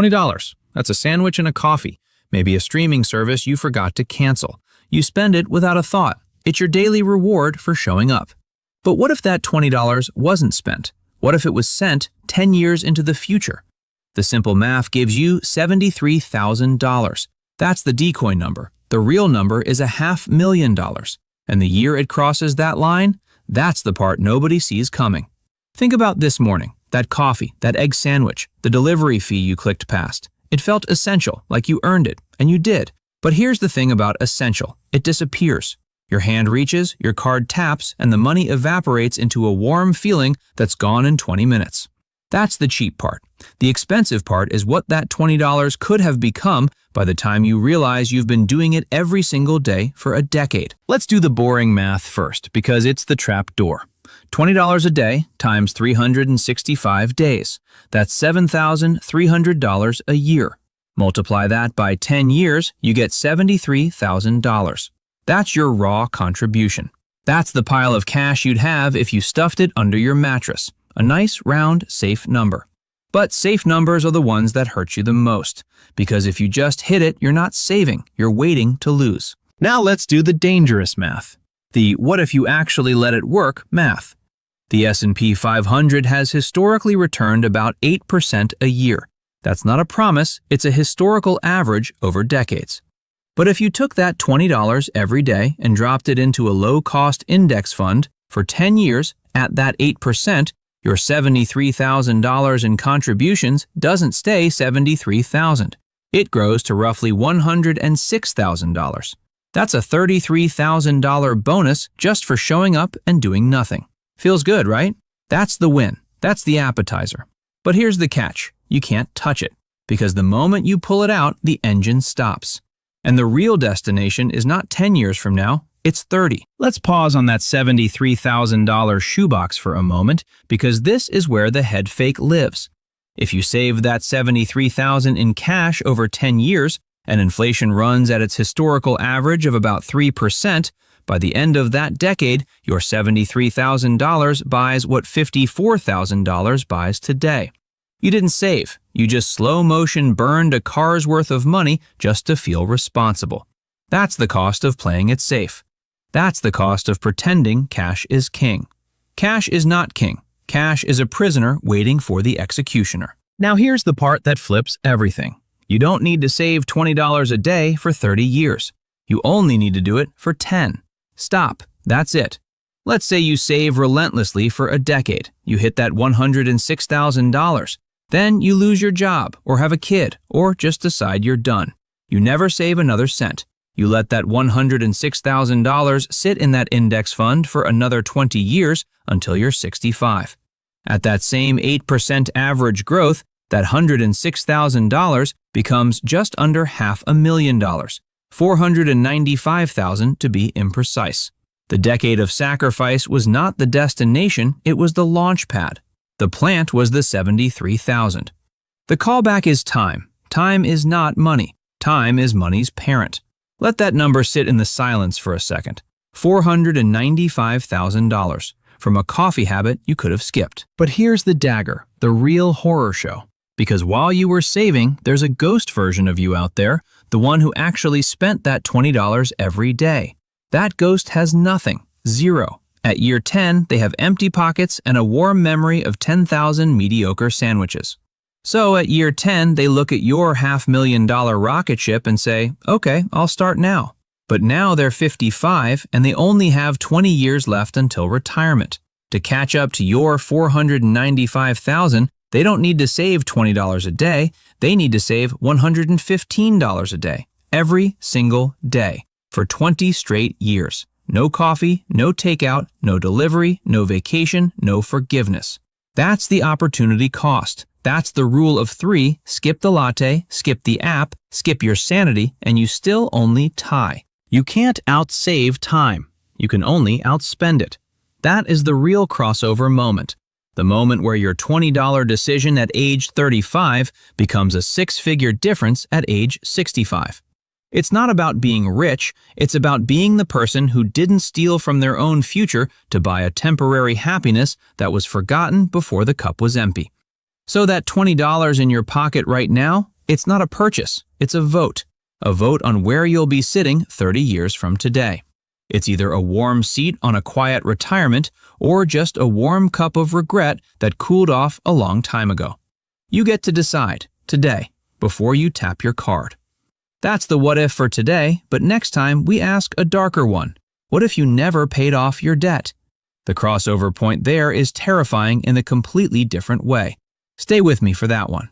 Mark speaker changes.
Speaker 1: $20. That's a sandwich and a coffee, maybe a streaming service you forgot to cancel. You spend it without a thought. It's your daily reward for showing up. But what if that $20 wasn't spent? What if it was sent 10 years into the future? The simple math gives you $73,000. That's the decoy number. The real number is $500,000. And the year it crosses that line, that's the part nobody sees coming. Think about this morning, that coffee, that egg sandwich, the delivery fee you clicked past. It felt essential, like you earned it, and you did. But here's the thing about essential. It disappears. Your hand reaches, your card taps, and the money evaporates into a warm feeling that's gone in 20 minutes. That's the cheap part. The expensive part is what that $20 could have become by the time you realize you've been doing it every single day for a decade. Let's do the boring math first, because it's the trap door. $20 a day times 365 days. That's $7,300 a year. Multiply that by 10 years, you get $73,000. That's your raw contribution. That's the pile of cash you'd have if you stuffed it under your mattress. A nice, round, safe number. But safe numbers are the ones that hurt you the most, because if you just hit it, you're not saving, you're waiting to lose. Now let's do the dangerous math. The what if you actually let it work math. The S&P 500 has historically returned about 8% a year. That's not a promise, it's a historical average over decades. But if you took that $20 every day and dropped it into a low-cost index fund for 10 years at that 8%, your $73,000 in contributions doesn't stay $73,000. It grows to roughly $106,000. That's a $33,000 bonus just for showing up and doing nothing. Feels good, right? That's the win. That's the appetizer. But here's the catch. You can't touch it, because the moment you pull it out, the engine stops. And the real destination is not 10 years from now, it's 30. Let's pause on that $73,000 shoebox for a moment, because this is where the head fake lives. If you save that $73,000 in cash over 10 years, and inflation runs at its historical average of about 3%, by the end of that decade, your $73,000 buys what $54,000 buys today. You didn't save. You just slow motion burned a car's worth of money just to feel responsible. That's the cost of playing it safe. That's the cost of pretending cash is king. Cash is not king. Cash is a prisoner waiting for the executioner. Now here's the part that flips everything. You don't need to save $20 a day for 30 years. You only need to do it for 10. Stop. That's it. Let's say you save relentlessly for a decade. You hit that $106,000. Then you lose your job, or have a kid, or just decide you're done. You never save another cent. You let that $106,000 sit in that index fund for another 20 years until you're 65. At that same 8% average growth, that $106,000 becomes just under $500,000, $495,000 to be imprecise. The decade of sacrifice was not the destination, it was the launch pad. The plant was the $73,000. The callback is time. Time is not money. Time is money's parent. Let that number sit in the silence for a second. $495,000 from a coffee habit you could have skipped. But here's the dagger, the real horror show. Because while you were saving, there's a ghost version of you out there, the one who actually spent that $20 every day. That ghost has nothing, zero. At year 10, they have empty pockets and a warm memory of 10,000 mediocre sandwiches. So at year 10, they look at your $500,000 rocket ship and say, okay, I'll start now. But now they're 55 and they only have 20 years left until retirement. To catch up to your $495,000, they don't need to save $20 a day, they need to save $115 a day, every single day, for 20 straight years. No coffee, no takeout, no delivery, no vacation, no forgiveness. That's the opportunity cost. That's the rule of 3, skip the latte, skip the app, skip your sanity, and you still only tie. You can't outsave time. You can only outspend it. That is the real crossover moment. The moment where your $20 decision at age 35 becomes a 6-figure difference at age 65. It's not about being rich, it's about being the person who didn't steal from their own future to buy a temporary happiness that was forgotten before the cup was empty. So that $20 in your pocket right now, it's not a purchase, it's a vote. A vote on where you'll be sitting 30 years from today. It's either a warm seat on a quiet retirement or just a warm cup of regret that cooled off a long time ago. You get to decide, today, before you tap your card. That's the what if for today, but next time we ask a darker one. What if you never paid off your debt? The crossover point there is terrifying in a completely different way. Stay with me for that one.